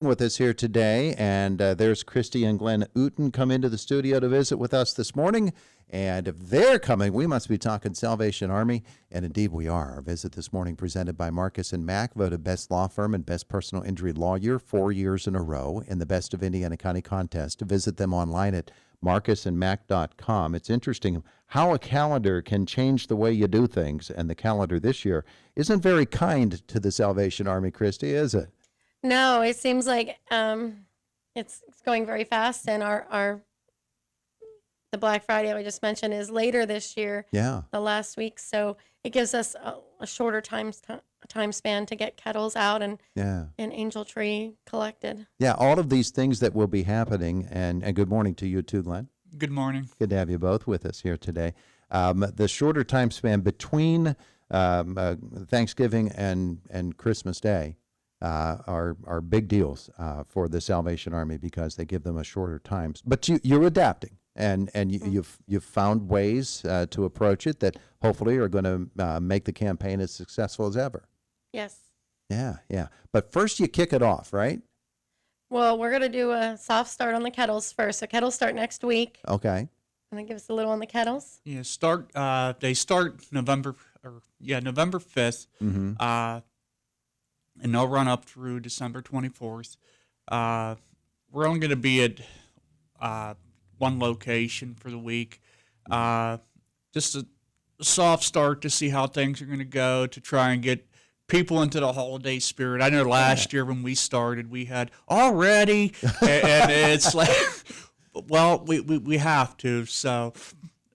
With us here today, and there's Christy and Glenn Ooten come into the studio to visit with us this morning. And if they're coming, we must be talking Salvation Army, and indeed we are. Our visit this morning presented by Marcus and Mack, voted best law firm and best personal injury lawyer 4 years in a row in the Best of Indiana County contest. Visit them online at marcusandmack.com. It's interesting how a calendar can change the way you do things, and the calendar this year isn't very kind to the Salvation Army, Christy, is it? No, it seems like it's going very fast, and our the Black Friday I just mentioned is later this year. Yeah. The last week, so it gives us a shorter time span to get kettles out and angel tree collected. Yeah, all of these things that will be happening, and good morning to you too, Glenn. Good morning. Good to have you both with us here today. The shorter time span between Thanksgiving and Christmas Day are big deals for the Salvation Army because they give them a shorter time. But you're adapting, and you've found ways to approach it that hopefully are going to make the campaign as successful as ever. Yes. Yeah. But first you kick it off, right? Well, we're going to do a soft start on the kettles first. So kettles start next week. Okay. And give us a little on the kettles. Yeah, they start November 5th. Mm-hmm. And they'll run up through December 24th. We're only going to be at one location for the week. Just a soft start to see how things are going to go, to try and get people into the holiday spirit. I know last year when we started, we had already, and it's like, well, we have to, so...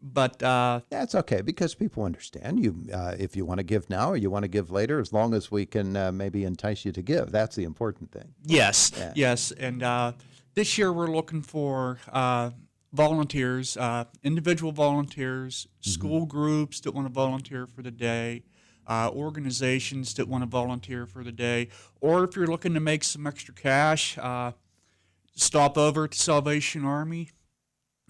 But that's okay because people understand you. If you want to give now or you want to give later, as long as we can maybe entice you to give, that's the important thing. Yes. And this year we're looking for volunteers, individual volunteers, school groups that want to volunteer for the day, organizations that want to volunteer for the day, or if you're looking to make some extra cash, stop over to Salvation Army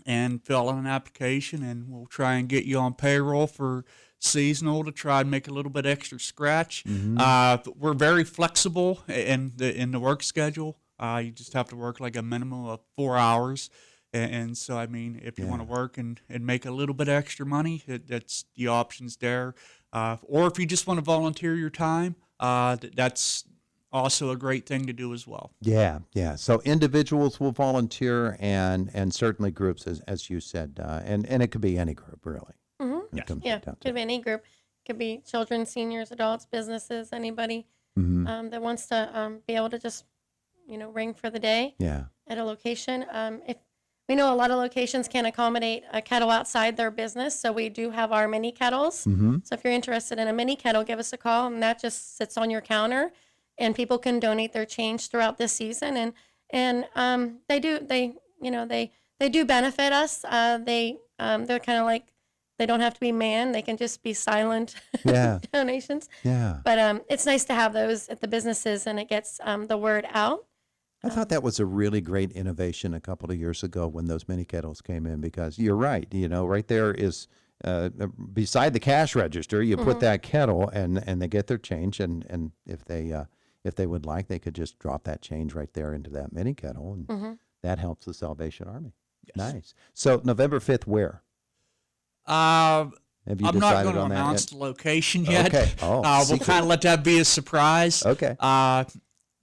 and fill out an application, and we'll try and get you on payroll for seasonal to try and make a little bit extra scratch. We're very flexible in the work schedule. You just have to work like a minimum of 4 hours. And so, I mean, if you want to work and make a little bit extra money, that's the options there. Or if you just want to volunteer your time, that's also a great thing to do as well. Yeah. So individuals will volunteer and certainly groups, as you said, and it could be any group, really. Mm-hmm. Could be any group. It could be children, seniors, adults, businesses, anybody that wants to be able to just, ring for the day at a location. If we know a lot of locations can't accommodate a kettle outside their business, so we do have our mini kettles. So if you're interested in a mini kettle, give us a call, and that just sits on your counter. And people can donate their change throughout this season, and they do benefit us. They're kind of like, they don't have to be manned; they can just be silent donations. Yeah. But it's nice to have those at the businesses, and it gets the word out. I thought that was a really great innovation a couple of years ago when those mini kettles came in, because you're right. Right there is beside the cash register, you put that kettle, and they get their change, and if they would like, they could just drop that change right there into that mini kettle, and that helps the Salvation Army. Yes. Nice. So November 5th, where? Have you I'm not going to announce the location yet. Okay. We'll kind of let that be a surprise. Okay.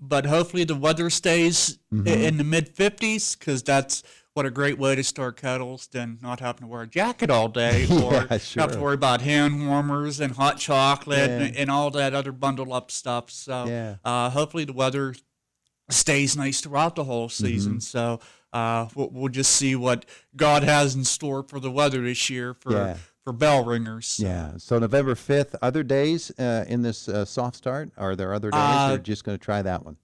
But hopefully the weather stays in the mid-50s, because that's what a great way to start kettles than not having to wear a jacket all day, or have to worry about hand warmers and hot chocolate and all that other bundled up stuff. So hopefully the weather stays nice throughout the whole season. So we'll just see what God has in store for the weather this year for bell ringers. So. Yeah. So November 5th, other days in this soft start? Are there other days, or just going to try that one?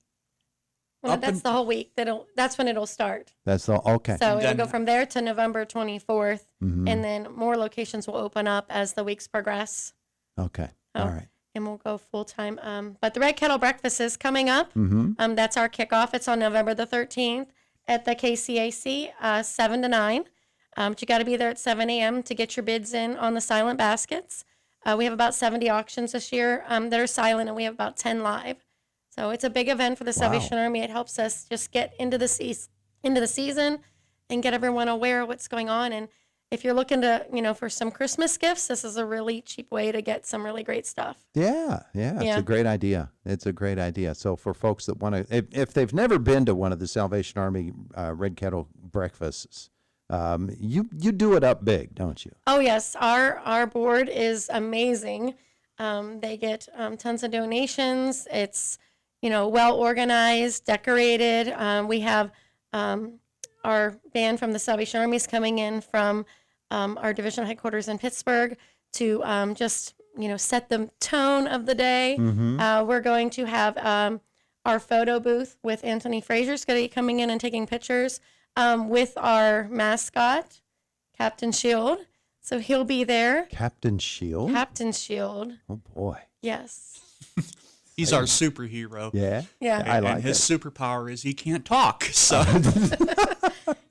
Well, that's the whole week. That's when it'll start. Okay. So it'll go from there to November 24th, and then more locations will open up as the weeks progress. Okay. All right. And we'll go full time. But the Red Kettle Breakfast is coming up. That's our kickoff. It's on November the 13th at the KCAC, 7 to 9. But you got to be there at 7 a.m. to get your bids in on the silent baskets. We have about 70 auctions this year that are silent, and we have about 10 live. So it's a big event for the Salvation Army. It helps us just get into the season and get everyone aware of what's going on. And if you're looking to, for some Christmas gifts, this is a really cheap way to get some really great stuff. Yeah. It's a great idea. It's a great idea. So for folks that want to, if they've never been to one of the Salvation Army Red Kettle breakfasts, you do it up big, don't you? Oh, yes. Our board is amazing. They get tons of donations. It's, well organized, decorated. We have our band from the Salvation Army is coming in from our divisional headquarters in Pittsburgh to just, set the tone of the day. We're going to have our photo booth with Anthony Frazier's going to be coming in and taking pictures with our mascot, Captain Shield. So he'll be there. Captain Shield? Captain Shield. Oh, boy. Yes. He's our superhero. Yeah? Yeah. I like and his it. superpower is he can't talk. So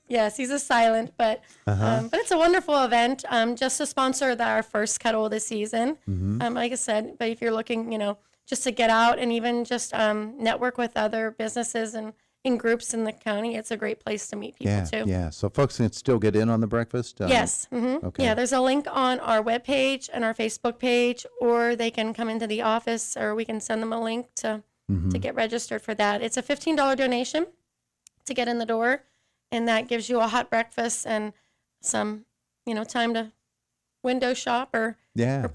Yes, he's a silent, but it's a wonderful event. Just to sponsor our first kettle of the season. Like I said, but if you're looking, just to get out and even just network with other businesses and in groups in the county, it's a great place to meet people too. Yeah. So folks can still get in on the breakfast? Yes. Okay. Yeah, there's a link on our webpage and our Facebook page, or they can come into the office, or we can send them a link to get registered for that. It's a $15 donation to get in the door, and that gives you a hot breakfast and some, time to window shop or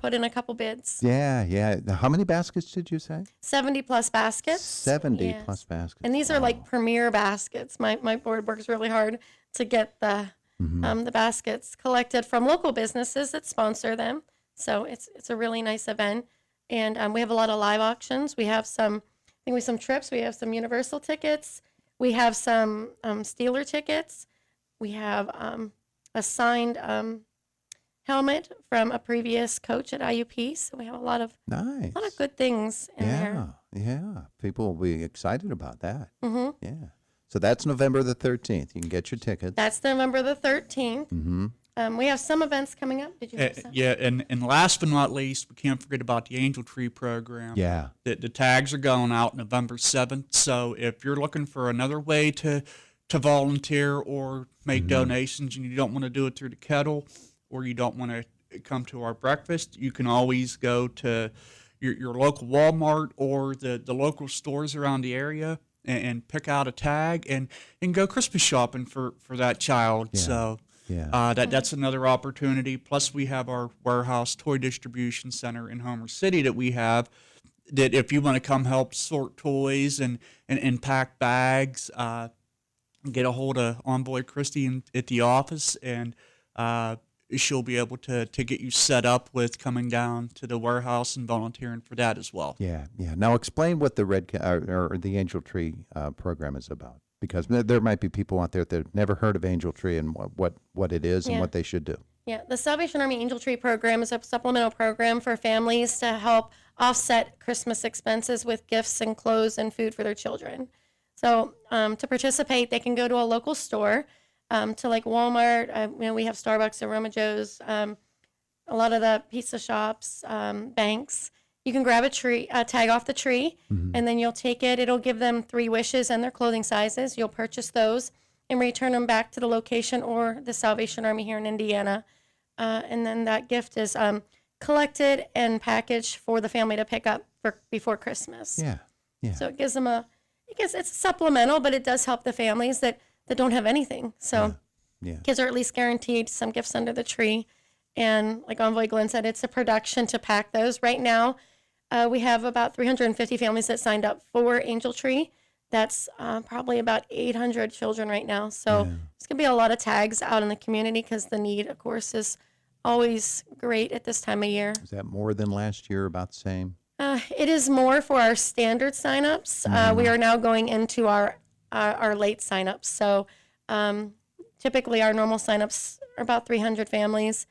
put in a couple bids. Yeah. How many baskets did you say? 70 plus baskets. 70 Yes. plus baskets. And these are like premier baskets. My board works really hard to get the baskets collected from local businesses that sponsor them. So it's a really nice event. And we have a lot of live auctions. We have some trips. We have some Universal tickets. We have some Steeler tickets. We have a signed helmet from a previous coach at IUP. So we have a lot of good things in there. Yeah. People will be excited about that. Yeah. So that's November the 13th. You can get your tickets. That's November the 13th. We have some events coming up. Did you have some? yeah, and last but not least, we can't forget about the Angel Tree program. Yeah. The tags are going out November 7th. So if you're looking for another way to volunteer or make donations and you don't want to do it through the kettle, or you don't want to come to our breakfast, you can always go to your local Walmart or the local stores around the area and pick out a tag and go Christmas shopping for that child. Yeah. So that's another opportunity. Plus, we have our warehouse toy distribution center in Homer City that we have. That if you want to come help sort toys and pack bags, get a hold of Envoy Christy at the office, and she'll be able to get you set up with coming down to the warehouse and volunteering for that as well. Yeah. Now explain what the or the Angel Tree program is about, because there might be people out there that have never heard of Angel Tree and what it is and what they should do. Yeah, the Salvation Army Angel Tree program is a supplemental program for families to help offset Christmas expenses with gifts and clothes and food for their children. So to participate, they can go to a local store, to like Walmart. We have Starbucks, Aroma Joe's, a lot of the pizza shops, banks. You can grab a tag off the tree, and then you'll take it. It'll give them 3 wishes and their clothing sizes. You'll purchase those and return them back to the location or the Salvation Army here in Indiana. And then that gift is collected and packaged for the family to pick up before Christmas. Yeah. So it gives them it's supplemental, but it does help the families that don't have anything. So kids are at least guaranteed some gifts under the tree. And like Envoy Glenn said, it's a production to pack those. Right now, we have about 350 families that signed up for Angel Tree. That's probably about 800 children right now. So there's going to be a lot of tags out in the community because the need, of course, is always great at this time of year. Is that more than last year, about the same? It is more for our standard signups. We are now going into our late signups. So typically our normal signups are about 300 families,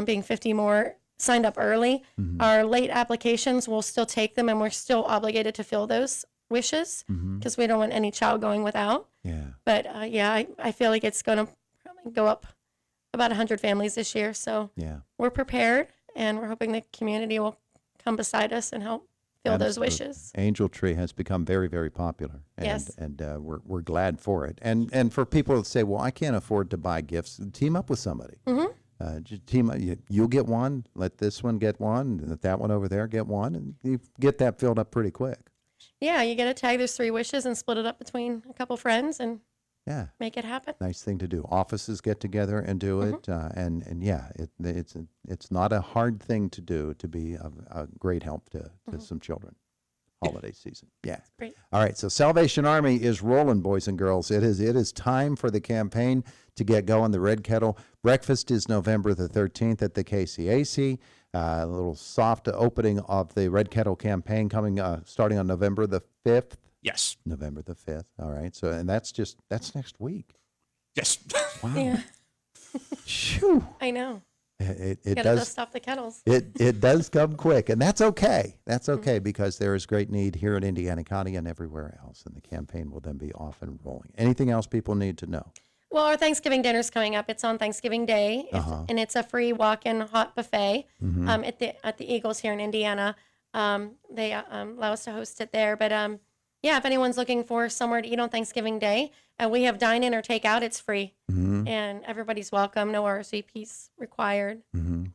being 50 more signed up early. Our late applications, we'll still take them, and we're still obligated to fill those wishes because we don't want any child going without. Yeah. But I feel like it's going to probably go up about 100 families this year. So we're prepared, and we're hoping the community will come beside us and help fill those Absolutely. wishes. Angel Tree has become very, very popular, and Yes. we're glad for it. And for people that say, well, I can't afford to buy gifts, team up with somebody. Just team up. You'll get one. Let this one get one. Let that one over there get one, and you get that filled up pretty quick. Yeah, you get a tag. There's 3 wishes and split it up between a couple friends and Yeah. make it happen. Nice thing to do. Offices get together and do it, and yeah, it's not a hard thing to do to be a great help to some children. Holiday season, yeah. Great. All right, so Salvation Army is rolling, boys and girls. It is time for the campaign to get going. The Red Kettle breakfast is November the 13th at the KCAC. A little soft opening of the Red Kettle campaign coming starting on November the 5th. Yes. November the 5th. All right. So, and that's next week. Yes. Wow. Yeah, Shoo. I know. It Gotta does. dust off the kettles. It does come quick, and that's okay. That's okay because there is great need here in Indiana County and everywhere else, and the campaign will then be off and rolling. Anything else people need to know? Well, our Thanksgiving dinner's coming up. It's on Thanksgiving Day, and it's a free walk-in hot buffet at the Eagles here in Indiana. They allow us to host it there. But yeah, if anyone's looking for somewhere to eat on Thanksgiving Day, we have dine-in or take-out. It's free, and everybody's welcome. No RSVPs required.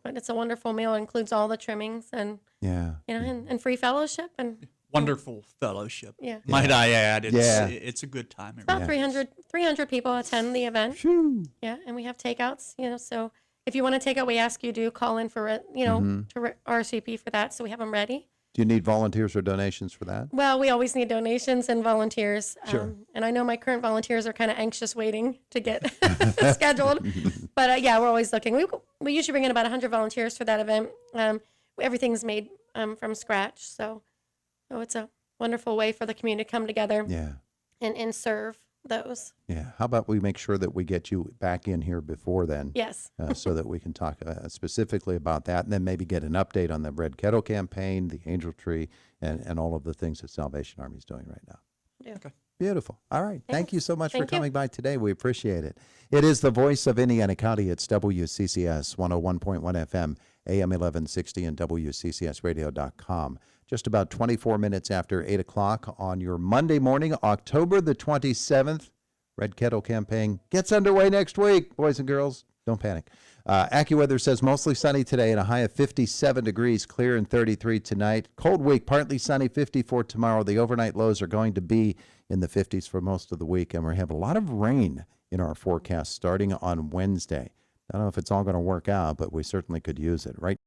But it's a wonderful meal. It includes all the trimmings and Yeah. and free fellowship and Wonderful fellowship. Yeah. Might I add, it's Yeah. it's a good time. about 300 people attend the event. Shoo. Yeah, and we have takeouts, so if you want to take out, we ask you to call in for it, to RSVP for that, so we have them ready. Do you need volunteers or donations for that? Well, we always need donations and volunteers. Sure. And I know my current volunteers are kind of anxious waiting to get scheduled. But yeah, we're always looking. We usually bring in about 100 volunteers for that event. Everything's made from scratch. So it's a wonderful way for the community to come together Yeah. and serve those. Yeah. How about we make sure that we get you back in here before then? Yes. So that we can talk specifically about that, and then maybe get an update on the Red Kettle campaign, the Angel Tree, and all of the things that Salvation Army is doing right now. Yeah. Okay. Beautiful. All right. Thank you so much for Thank you. coming by today. We appreciate it. It is the voice of Indiana County. It's WCCS 101.1 FM, AM 1160, and WCCSradio.com. Just about 24 minutes after 8 o'clock on your Monday morning, October the 27th. Red Kettle campaign gets underway next week. Boys and girls, don't panic. AccuWeather says mostly sunny today and a high of 57 degrees, clear and 33 tonight. Cold week, partly sunny, 54 tomorrow. The overnight lows are going to be in the 50s for most of the week, and we have a lot of rain in our forecast starting on Wednesday. I don't know if it's all going to work out, but we certainly could use it. Right